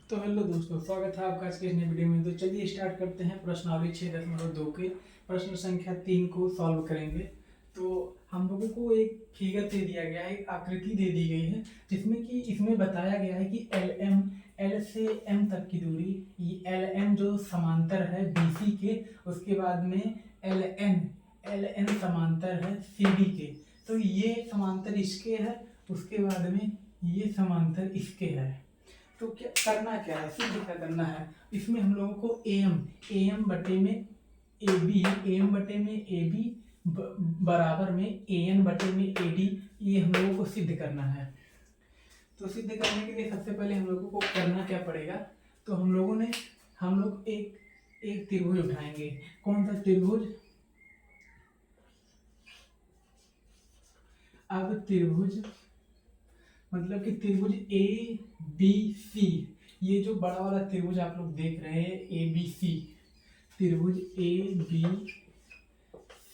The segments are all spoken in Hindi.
तो हेलो दोस्तों, स्वागत है आपका आज के इस नए वीडियो में। तो चलिए स्टार्ट करते हैं। प्रश्नावली 6.2 के प्रश्न संख्या 3 को सॉल्व करेंगे। तो हम लोगों को एक फिगर दे दिया गया है, एक आकृति दे दी गई है, जिसमें कि इसमें बताया गया है कि एल से एम तक की दूरी, ये एल एम जो समांतर है BC के, उसके बाद में एल एन समांतर है CD के। तो ये समांतर इसके है, उसके बाद में ये समांतर इसके है। तो क्या करना, क्या है सिद्ध क्या करना है। इसमें हम लोगों को एम बटे में ए बी बराबर में एन बटे में ए डी, ये हम लोगों को सिद्ध करना है। तो सिद्ध करने के लिए सबसे पहले हम लोगों को करना क्या पड़ेगा। तो हम लोग एक त्रिभुज उठाएंगे। कौन सा त्रिभुज? अब त्रिभुज मतलब कि त्रिभुज ए बी सी, ये जो बड़ा वाला त्रिभुज आप लोग देख रहे हैं ए बी सी, त्रिभुज ए बी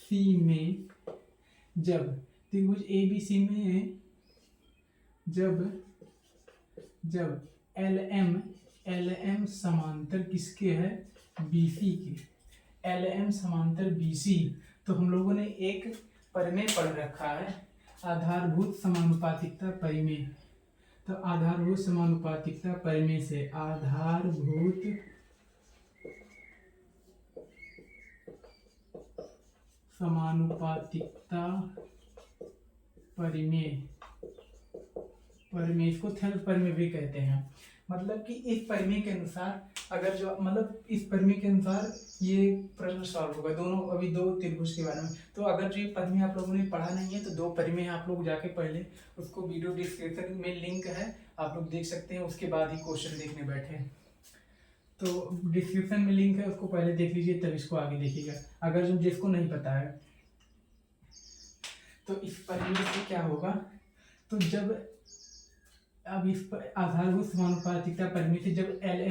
सी में जब त्रिभुज ए बी सी में जब एल एम समांतर किसके है? बी सी के। एल एम समांतर बी सी, तो हम लोगों ने एक प्रमेय पढ़ रखा है, आधारभूत समानुपातिकता प्रमेय। तो आधारभूत समानुपातिकता प्रमेय से आधारभूत समानुपातिकता प्रमेय इसको थेल्स प्रमेय भी कहते हैं। मतलब कि इस प्रमेय के अनुसार अगर जो मतलब इस प्रमेय के अनुसार ये प्रश्न सॉल्व होगा। दोनों अभी दो त्रिभुज के बारे में। तो अगर जो ये प्रमेय आप लोगों ने पढ़ा नहीं है तो दो प्रमेय आप लोग जाके पहले उसको वीडियो डिस्क्रिप्शन में लिंक है, आप लोग देख सकते हैं, उसके बाद ही क्वेश्चन देखने बैठे। तो डिस्क्रिप्शन में लिंक है, उसको पहले देख लीजिए तब इसको आगे देखिएगा, अगर जो जिसको नहीं पता है। तो इस प्रमेय से क्या होगा, तो जब अब इस पर आधारभूत समानुपातिकता प्रमेय से जब एल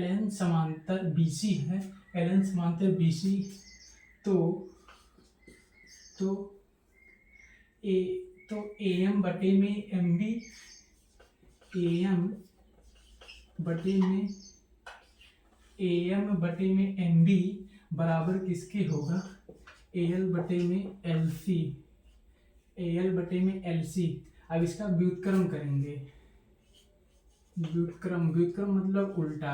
एन समांतर BC है, एल एन समांतर BC, तो AM बटे में MB, AM बटे में MB बराबर किसके होगा? AL बटे में LC। अब इसका व्युत्क्रम करेंगे। व्युत्क्रम मतलब उल्टा।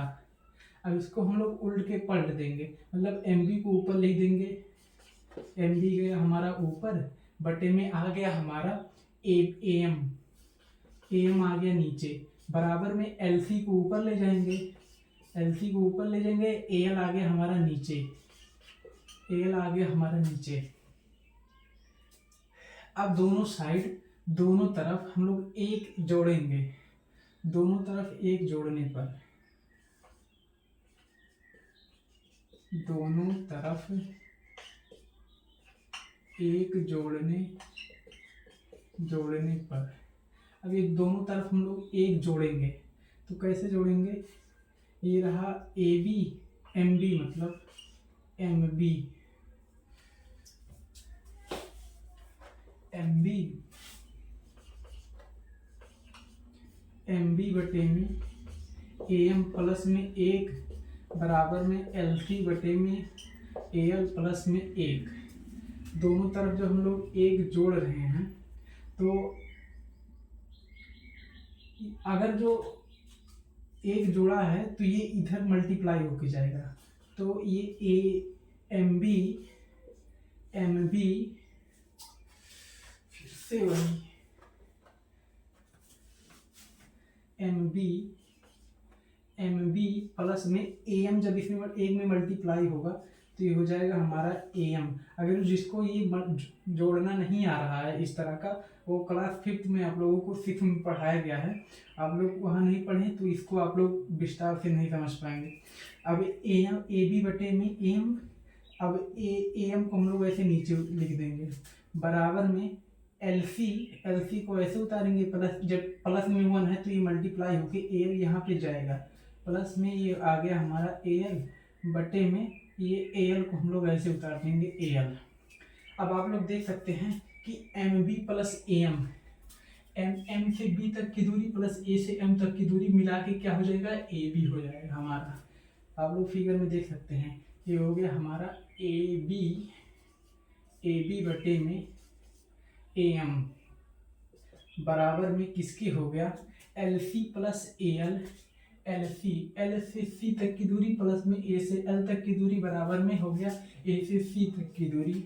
अब इसको हम लोग उल्ट के पलट देंगे, मतलब MB को ऊपर लिख देंगे, MB गया हमारा ऊपर, बटे में आ गया हमारा AM आ गया नीचे, बराबर में LC को ऊपर ले जाएंगे, AL आ गया हमारा नीचे, अब दोनों साइड दोनों तरफ हम लोग एक जोड़ेंगे। दोनों तरफ एक जोड़ने पर अब ये दोनों तरफ हम लोग एक जोड़ेंगे। तो कैसे जोड़ेंगे? ये रहा AB, MB मतलब MB बटे में AM प्लस में 1 बराबर में LC बटे में AL प्लस में 1। दोनों तरफ जब हम लोग एक जोड़ रहे हैं तो अगर जो एक जोड़ा है तो ये इधर मल्टीप्लाई होके जाएगा। तो ये MB फिर से वही MB प्लस में AM, जब इसमें एक में मल्टीप्लाई होगा तो ये हो जाएगा हमारा AM। अगर जिसको ये जोड़ना नहीं आ रहा है इस तरह का, वो क्लास 5th में आप लोगों को 6 में पढ़ाया गया है, आप लोग वहाँ नहीं पढ़े तो इसको आप लोग विस्तार से नहीं समझ पाएंगे। अब AB बटे में AM, अब AM को हम लोग ऐसे नीचे लिख देंगे, बराबर में LC को ऐसे उतारेंगे, प्लस जब प्लस में 1 है तो ये मल्टीप्लाई होके AL यहाँ पे जाएगा, प्लस में ये आ गया हमारा AL बटे में ये AL को हम लोग ऐसे उतार देंगे AL। अब आप लोग देख सकते हैं कि MB प्लस AM एम से बी तक की दूरी प्लस ए से एम तक की दूरी मिला के क्या हो जाएगा, ए बी हो जाएगा हमारा। आप लोग फिगर में देख सकते हैं, ये हो गया हमारा ए बी बटे में ए एम बराबर में किसके हो गया, L C plus A L. L से सी तक की दूरी प्लस में ए से एल तक की दूरी बराबर में हो गया ए से सी तक की दूरी,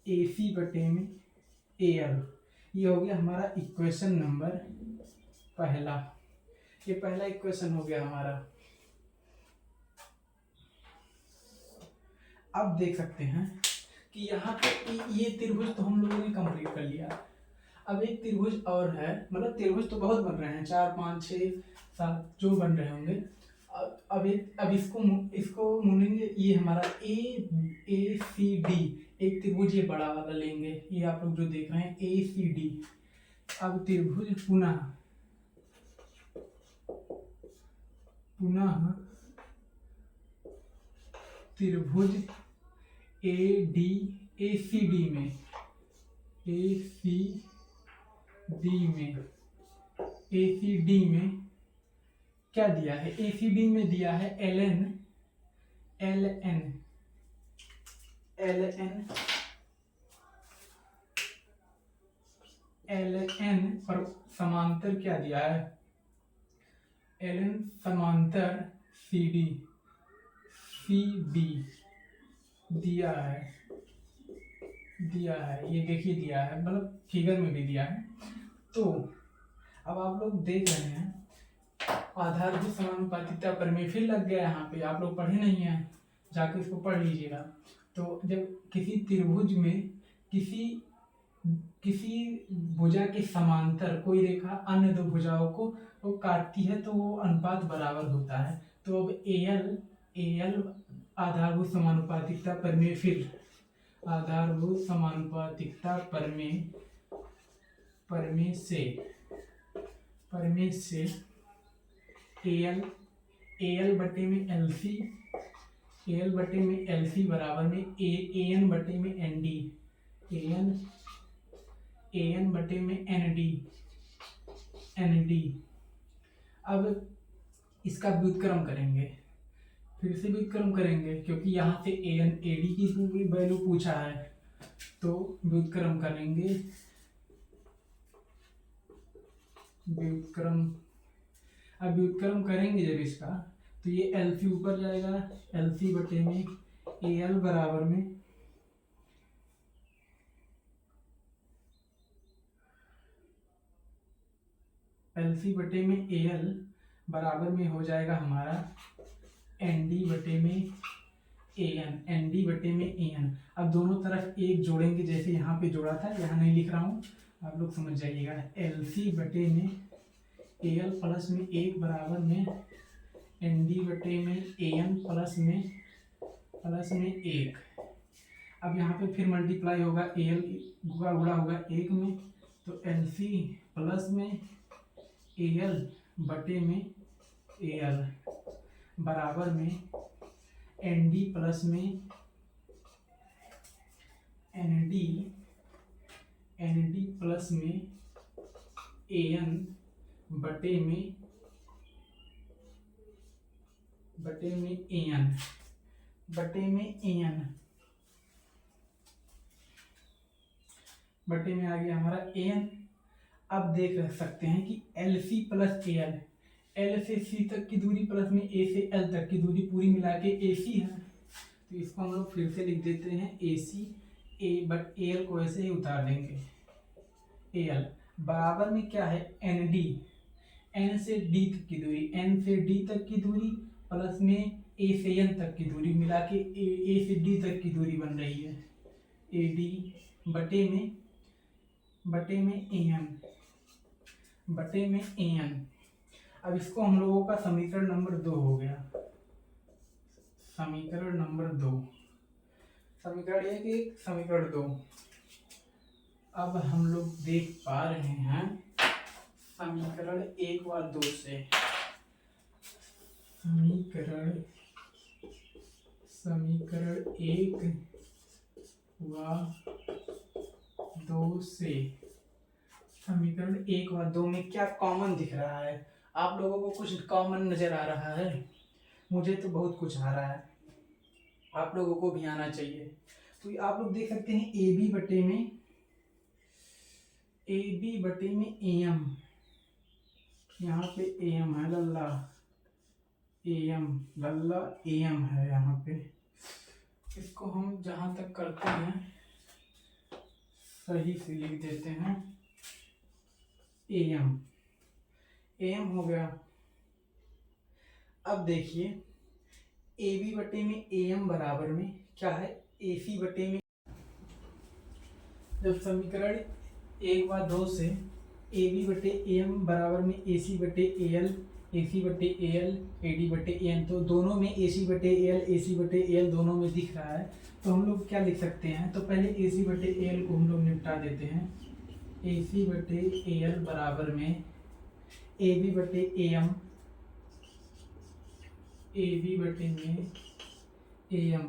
ए सी बटे में ए एल। ये हो गया हमारा इक्वेशन नंबर पहला। ये पहला इक्वेशन हो गया हमारा। अब देख सकते हैं कि यहाँ पे ये त्रिभुज तो हम लोगों ने कंप्लीट कर लिया। अब एक त्रिभुज और है, मतलब त्रिभुज तो बहुत बन रहे हैं, 4 5 6 7 जो बन रहे होंगे। अब इसको मुनेंगे। ये हमारा ए सी डी एक त्रिभुज, ये बड़ा वाला लेंगे, ये आप लोग जो देख रहे हैं ए सी डी। अब त्रिभुज पुनः त्रिभुज ए सी डी में क्या दिया है, ए सी डी में दिया है एल एन पर समांतर क्या दिया है, एल एन समांतर सी डी दिया है, ये देखिए दिया है, मतलब फिगर में भी दिया है। तो अब आप लोग देख रहे हैं आधारभूत समानुपातिकता प्रमेय फिर लग गया यहाँ पे, आप लोग पढ़े नहीं हैं, जाकर इसको पढ़ लीजिएगा। तो जब किसी त्रिभुज में किसी भुजा के समांतर कोई रेखा अन्य दो भुजाओं को वो काटती है तो वो अनुपात बराबर होता है। तो अब एल आधारभूत समानुपातिकता प्रमेय, फिर आधारभूत समानुपातिकता प्रमेय से एल बटे में एल सी बराबर में ए एन बटे में एन डी, एन बटे में एन डी। अब इसका व्युत्क्रम करेंगे, फिर से व्युत्क्रम करेंगे, क्योंकि यहाँ से ए एन ए डी की वैल्यू पूछा है, तो व्युत्क्रम करेंगे। अब व्युत्क्रम करेंगे जब इसका, तो ये एल सी ऊपर जाएगा, एल सी बटे में ए एल बराबर में हो जाएगा हमारा एन डी बटे में ए एन। अब दोनों तरफ एक जोड़ेंगे, जैसे यहाँ पे जोड़ा था, यहाँ नहीं लिख रहा हूँ, आप लोग समझ जाइएगा। एल सी बटे में ए एल प्लस में 1 बराबर में एन डी बटे में ए एन प्लस में 1। अब यहाँ पे फिर मल्टीप्लाई होगा, ए एल गुणा होगा 1 में, तो एल सी प्लस में ए एल बटे में ए एल बराबर में एन डी प्लस में एन डी प्लस में ए एन बटे में ए एन बटे में आ गया हमारा ए एन। अब देख सकते हैं कि L C plus A L से सी तक की दूरी प्लस में ए से एल तक की दूरी पूरी मिला के ए सी है, तो इसको हम लोग फिर से लिख देते हैं ए सी, बट ए एल को ऐसे ही उतार देंगे, ए एल बराबर में क्या है एन डी, एन से डी तक की दूरी, एन से डी तक की दूरी प्लस में ए से एन तक की दूरी मिला के ए से डी तक की दूरी बन रही है, ए डी बटे में ए एन। अब इसको हम लोगों का समीकरण नंबर 2 हो गया, समीकरण नंबर 2, समीकरण 1 समीकरण 2। अब हम लोग देख पा रहे हैं समीकरण 1 व 2 से, समीकरण 1 व 2 से समीकरण 1 व 2 में क्या कॉमन दिख रहा है? आप लोगों को कुछ कॉमन नजर आ रहा है? मुझे तो बहुत कुछ आ रहा है, आप लोगों को भी आना चाहिए। तो आप लोग देख सकते हैं ए बी बटे में ए एम, यहाँ पे ए एम है लल्ला, A M Lalla A M है यहाँ पे। इसको हम जहाँ तक करते हैं सही से लिख देते हैं, ए एम हो गया। अब देखिए ए बी बटे में ए एम बराबर में क्या है, ए सी बटे में। जब समीकरण 1 व 2 से ए बी बटे ए एम बराबर में ए सी बटे ए एल ए डी बटे ए एन, तो दोनों में ए सी बटे ए एल दोनों में दिख रहा है। तो हम लोग क्या लिख सकते हैं, तो पहले ए सी बटे ए एल को हम लोग निपटा देते हैं। ए सी बटे ए एल बराबर में ए बी बटे ए एम, ए बी बटे में ए एम,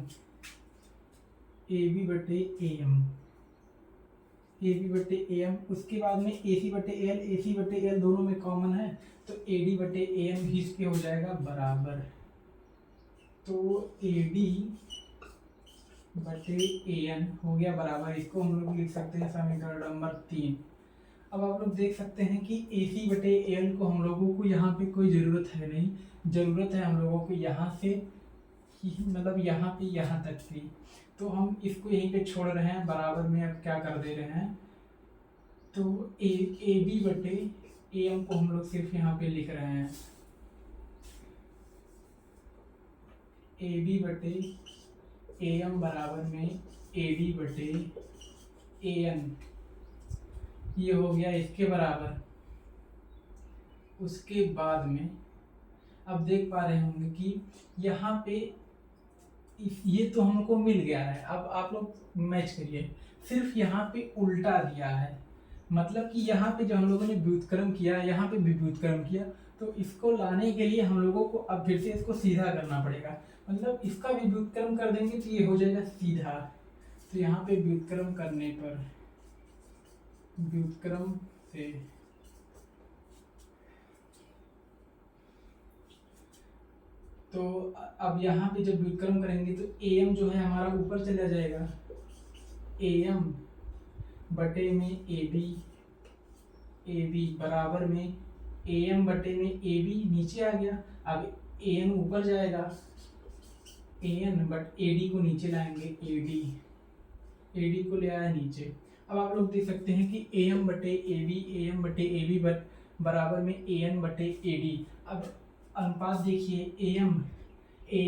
ए बी बटे ए एम, ए बी बटे ए एम। उसके बाद में ए सी बटे ए एल दोनों में कॉमन है, तो ए डी बटे ए एम भी इसके हो जाएगा बराबर। तो ए डी बटे ए एन हो गया बराबर, इसको हम लोग लिख सकते हैं समीकरण नंबर 3। अब आप लोग देख सकते हैं कि ए सी बटे ए एल को हम लोगों को यहाँ पे कोई ज़रूरत है नहीं, ज़रूरत है हम लोगों को यहाँ से मतलब यहाँ पे यहाँ तक की। तो हम इसको यहीं पे छोड़ रहे हैं बराबर में। अब क्या कर दे रहे हैं, तो ए बी बटे ए एम को हम लोग सिर्फ यहाँ पे लिख रहे हैं, ए बी बटे ए एम बराबर में ए डी बटे ए एन, ये हो गया इसके बराबर। उसके बाद में अब देख पा रहे होंगे कि यहाँ पे ये तो हमको मिल गया है। अब आप लोग मैच करिए, सिर्फ यहाँ पे उल्टा दिया है, मतलब कि यहाँ पे जो हम लोगों ने व्युत्क्रम किया, यहाँ पे भी व्युत्क्रम किया, तो इसको लाने के लिए हम लोगों को अब फिर से इसको सीधा करना पड़ेगा। मतलब इसका भी व्युत्क्रम कर देंगे तो ये हो जाएगा सीधा। तो यहाँ पे व्युत्क्रम करने पर, व्युत्क्रम से तो अब यहाँ पे जब व्युत्क्रम करेंगे तो ए एम जो है हमारा ऊपर चला जाएगा, ए एम बटे में ए बी बराबर में ए एम बटे में ए बी नीचे आ गया। अब ए एन ऊपर जाएगा, A N but A D को नीचे लाएंगे, ए डी को ले आया नीचे। अब आप लोग देख सकते हैं कि ए एम बटे ए बी बराबर में ए एन बटे ए डी। अब अनुपात देखिए, ए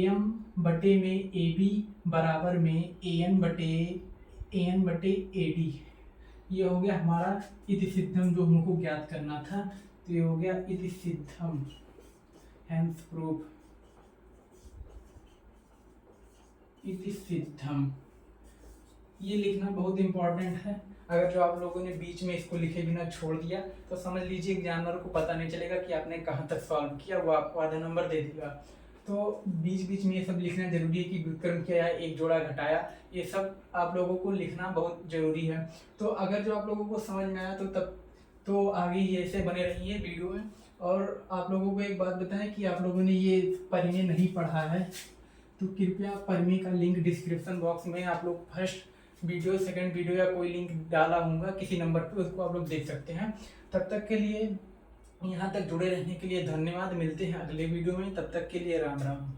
एम बटे में ए बी बराबर में ए एन बटे ए डी। ये हो गया हमारा इति सिद्धम जो हमको ज्ञात करना था। तो ये हो गया इति सिद्धम, हेंस प्रूफ इति सिद्धम। ये लिखना बहुत इंपॉर्टेंट है। अगर जो आप लोगों ने बीच में इसको लिखे बिना छोड़ दिया तो समझ लीजिए एग्जामिनर को पता नहीं चलेगा कि आपने कहाँ तक सॉल्व किया, वो आपको आधा नंबर दे देगा। तो बीच बीच में ये सब लिखना जरूरी है कि व्युत्क्रम किया है, एक जोड़ा घटाया, ये सब आप लोगों को लिखना बहुत जरूरी है। तो अगर जो आप लोगों को समझ में आया तो आगे ही ऐसे बने रहिए वीडियो में। और आप लोगों को एक बात बताएं कि आप लोगों ने ये परिमेय नहीं पढ़ा है तो कृपया परिमेय का लिंक डिस्क्रिप्शन बॉक्स में आप लोग फर्स्ट वीडियो, सेकंड वीडियो या कोई लिंक डाला होगा किसी नंबर पे, उसको आप लोग देख सकते हैं। तब तक के लिए यहाँ तक जुड़े रहने के लिए धन्यवाद। मिलते हैं अगले वीडियो में, तब तक के लिए राम राम।